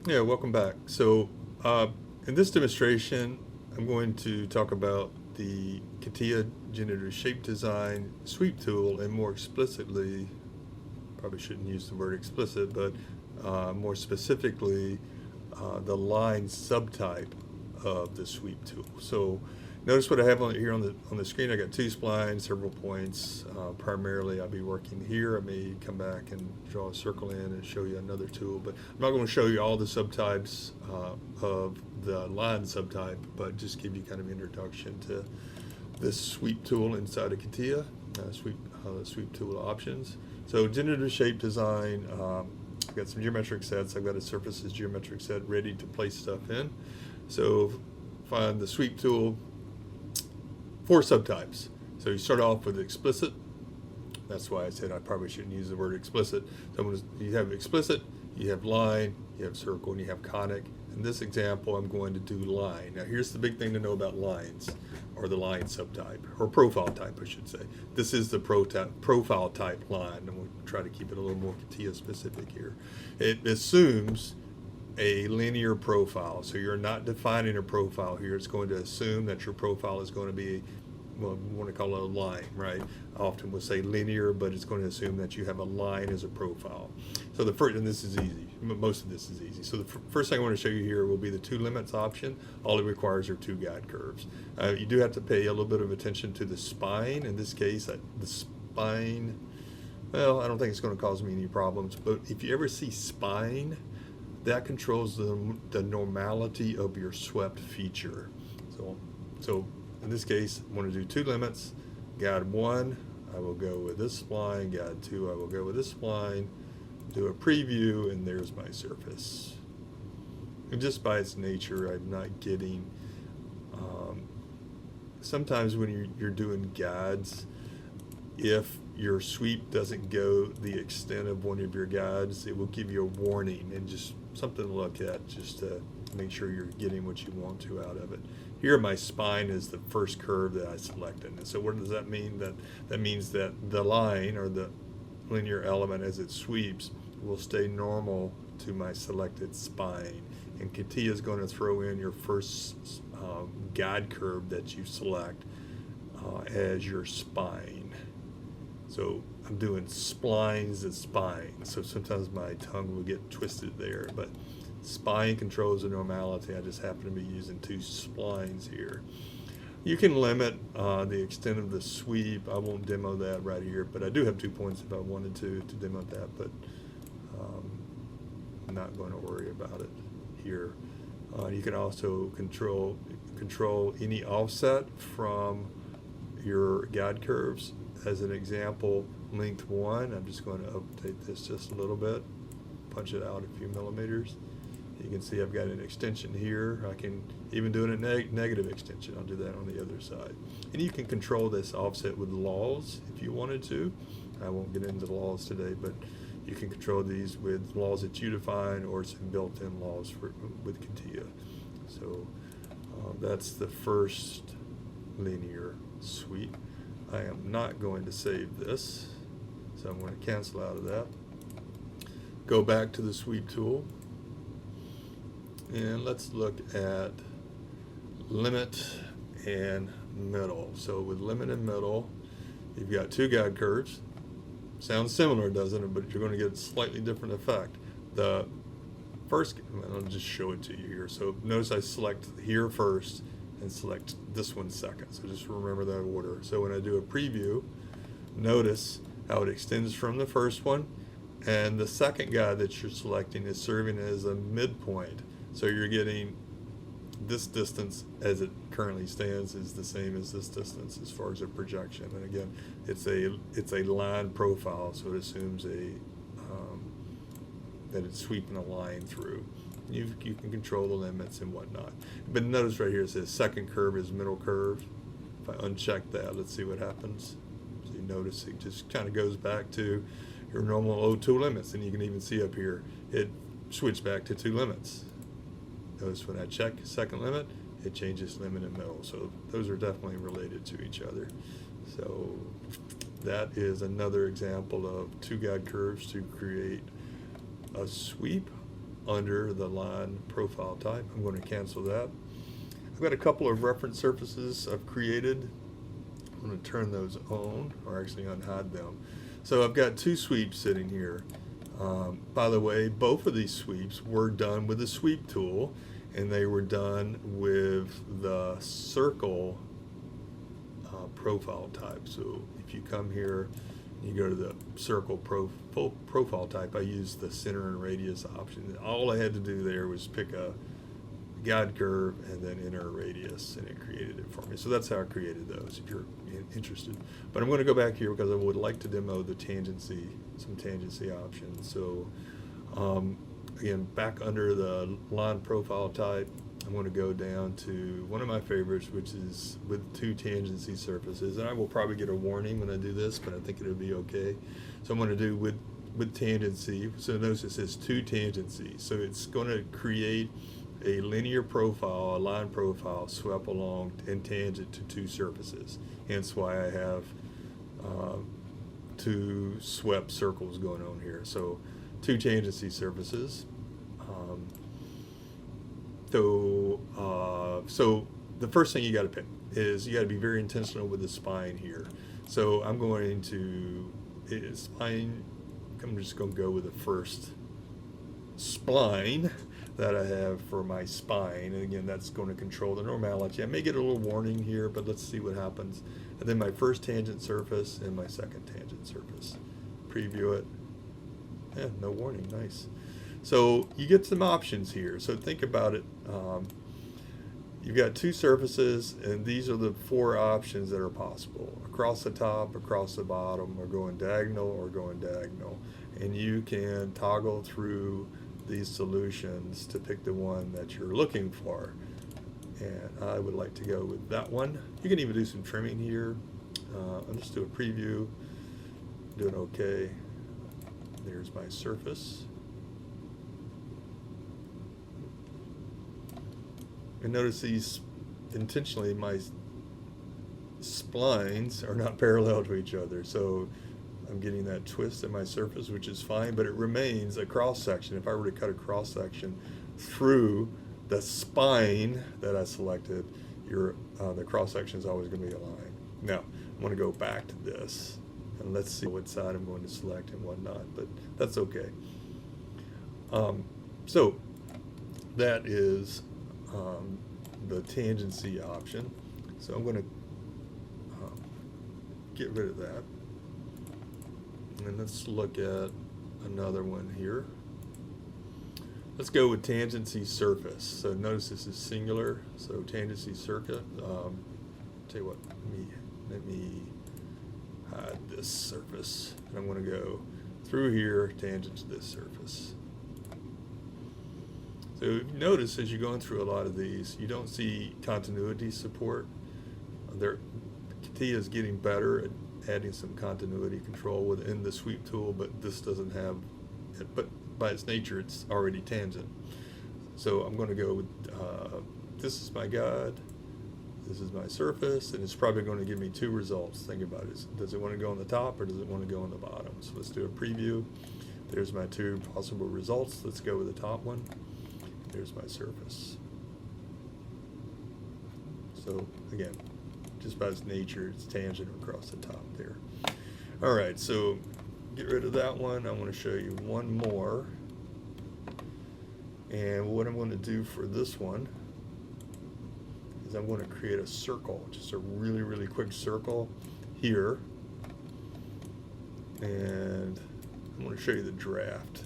Yeah, welcome back. So, in this demonstration, I'm going to talk about the CATIA Generative Shape Design Sweep tool, and more explicitly, probably shouldn't use the word explicit, but more specifically, the line subtype of the sweep tool. So notice what I have here on the screen. I got two splines, several points. Primarily, I'll be working here. I may come back and draw a circle in and show you another tool, but I'm not going to show you all the subtypes of the line subtype, but just give you kind of introduction to this sweep tool inside of CATIA, sweep tool options. So generative shape design, I've got some geometric sets. I've got a surfaces geometric set ready to place stuff in. So find the sweep tool, four subtypes. So you start off with explicit. That's why I said I probably shouldn't use the word explicit. So you have explicit, you have line, you have circle, and you have conic. In this example, I'm going to do line. Now here's the big thing to know about lines, or the line subtype, or profile type, I should say. This is the profile type line, and we'll try to keep it a little more CATIA specific here. It assumes a linear profile, so you're not defining a profile here. It's going to assume that your profile is going to be, well, we want to call it a line, right? I often will say linear, but it's going to assume that you have a line as a profile. So the first, and this is easy, most of this is easy. So the first thing I want to show you here will be the two limits option. All it requires are two guide curves. You do have to pay a little bit of attention to the spine. In this case, the spine, well, I don't think it's going to cause me any problems, but if you ever see spine, that controls the normality of your swept feature. So in this case, I'm going to do two limits. Guide 1, I will go with this spline. Guide 2, I will go with this spline. Do a preview, and there's my surface. And just by its nature, I'm not getting, sometimes when you're doing guides, if your sweep doesn't go the extent of one of your guides, it will give you a warning and just something to look at, just to make sure you're getting what you want to out of it. Here my spine is the first curve that I selected. And so what does that mean? That means that the line, or the linear element as it sweeps, will stay normal to my selected spine. And CATIA is going to throw in your first guide curve that you select as your spine. So I'm doing splines and spines, so sometimes my tongue will get twisted there, but spine controls the normality. I just happen to be using two splines here. You can limit the extent of the sweep. I won't demo that right here, but I do have 2 points if I wanted to demo that, but I'm not going to worry about it here. You can also control any offset from your guide curves. As an example, length 1, I'm just going to update this just a little bit, punch it out a few millimeters. You can see I've got an extension here. I can even do a negative extension. I'll do that on the other side. And you can control this offset with laws if you wanted to. I won't get into the laws today, but you can control these with laws that you define or some built-in laws with CATIA. So that's the first linear sweep. I am not going to save this, so I'm going to cancel out of that. Go back to the sweep tool, and let's look at limit and middle. So with limit and middle, you've got two guide curves. Sounds similar, doesn't it? But you're going to get a slightly different effect. The first, I'll just show it to you here. So notice I select here first and select this one second. So just remember that order. So when I do a preview, notice how it extends from the first one, and the second guide that you're selecting is serving as a midpoint. So you're getting this distance as it currently stands is the same as this distance as far as a projection. And again, it's a line profile, so it assumes that it's sweeping a line through. You can control the limits and whatnot. But notice right here it says second curve is middle curve. If I uncheck that, let's see what happens. So you notice it just kind of goes back to your normal two limits, and you can even see up here it switched back to two limits. Notice when I check second limit, it changes limit and middle. So those are definitely related to each other. So that is another example of two guide curves to create a sweep. under the line profile type. I'm going to cancel that. I've got a couple of reference surfaces I've created. I'm going to turn those on, or actually unhide them. So I've got two sweeps sitting here. By the way, both of these sweeps were done with the sweep tool, and they were done with the circle profile type. So if you come here, you go to the circle profile type, I use the center and radius option. All I had to do there was pick a guide curve and then enter a radius, and it created it for me. So that's how I created those, if you're interested. But I'm going to go back here because I would like to demo the tangency, some tangency options. So again, back under the line profile type, I'm going to go down to one of my favorites, which is with two tangency surfaces. And I will probably get a warning when I do this, but I think it'll be okay. So I'm going to do with tangency. So notice it says two tangency. So it's going to create a linear profile, a line profile, swept along and tangent to two surfaces. Hence why I have two swept circles going on here. So two tangency surfaces. So the first thing you got to pick is you got to be very intentional with the spine here. So I'm going to spine. I'm just going to go with the first spline that I have for my spine, and again, that's going to control the normality. I may get a little warning here, but let's see what happens. And then my first tangent surface and my second tangent surface. Preview it. Yeah, no warning. Nice. So you get some options here. So think about it. You've got two surfaces, and these are the four options that are possible: across the top, across the bottom, or going diagonal, or going diagonal. And you can toggle through these solutions to pick the one that you're looking for. And I would like to go with that one. You can even do some trimming here. I'll just do a preview, do an OK. There's my surface. And notice these, intentionally, my splines are not parallel to each other. So I'm getting that twist in my surface, which is fine, but it remains a cross section. If I were to cut a cross section through the spine that I selected, the cross section is always going to be aligned. Now, I'm going to go back to this, and let's see what side I'm going to select and whatnot, but that's okay. So that is the tangency option. So I'm going to get rid of that. And let's look at another one here. Let's go with tangency surface. So notice this is singular. So tangency circuit. Tell you what, let me hide this surface. And I'm going to go through here, tangent to this surface. So notice as you're going through a lot of these, you don't see continuity support. CATIA is getting better at adding some continuity control within the sweep tool, but this doesn't have it. But by its nature, it's already tangent. So I'm going to go with this is my guide, this is my surface, and it's probably going to give me two results. Think about it. Does it want to go on the top or does it want to go on the bottom? So let's do a preview. There's my two possible results. Let's go with the top one. There's my surface. So again, just by its nature, it's tangent across the top there. All right, so get rid of that one. I want to show you one more. And what I'm going to do for this one is I'm going to create a circle, just a really, really quick circle here. And I'm going to show you the draft.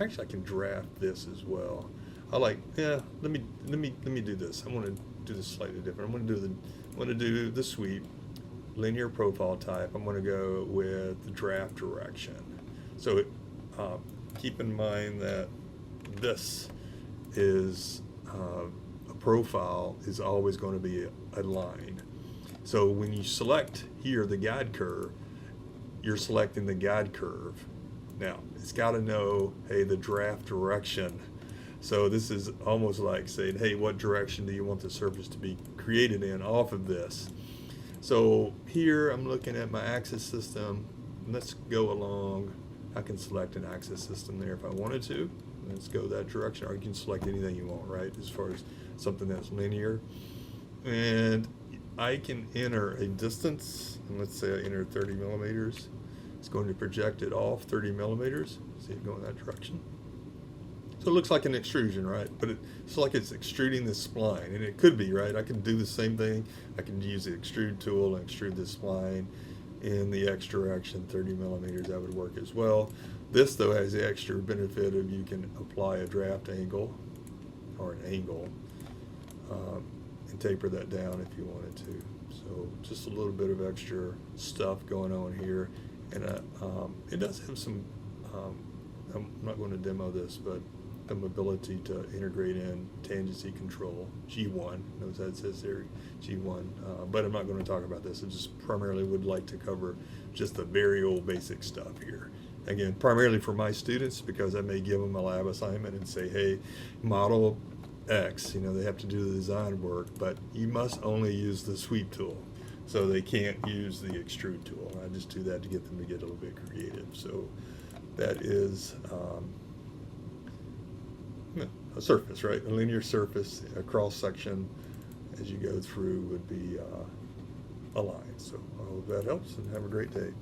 Actually, I can draft this as well. Let me do this. I want to do this slightly different. I'm going to do the sweep, linear profile type. I'm going to go with the draft direction. So keep in mind that this is a profile is always going to be a line. So when you select here the guide curve, you're selecting the guide curve. Now, it's got to know, hey, the draft direction. So this is almost like saying, hey, what direction do you want the surface to be created in off of this? So here I'm looking at my axis system. Let's go along. I can select an axis system there if I wanted to. let's go that direction. Or you can select anything you want, right, as far as something that's linear. And I can enter a distance, and let's say I enter 30 millimeters. It's going to project it off 30 millimeters. See it go in that direction. So it looks like an extrusion, right? But it's like it's extruding this spline, and it could be, right? I can do the same thing. I can use the extrude tool and extrude this spline in the X direction, 30 millimeters. That would work as well. This, though, has the extra benefit of you can apply a draft angle or an angle and taper that down if you wanted to. So just a little bit of extra stuff going on here. And it does have some, I'm not going to demo this, but some ability to integrate in tangency control, G1, notice that says there, G1, but I'm not going to talk about this. I just primarily would like to cover just the very old basic stuff here. Again, primarily for my students, because I may give them a lab assignment and say, hey, model X, they have to do the design work, but you must only use the sweep tool. So they can't use the extrude tool. I just do that to get them to get a little bit creative. So that is a surface, right? A linear surface, a cross section as you go through would be a line. So I hope that helps, and have a great day.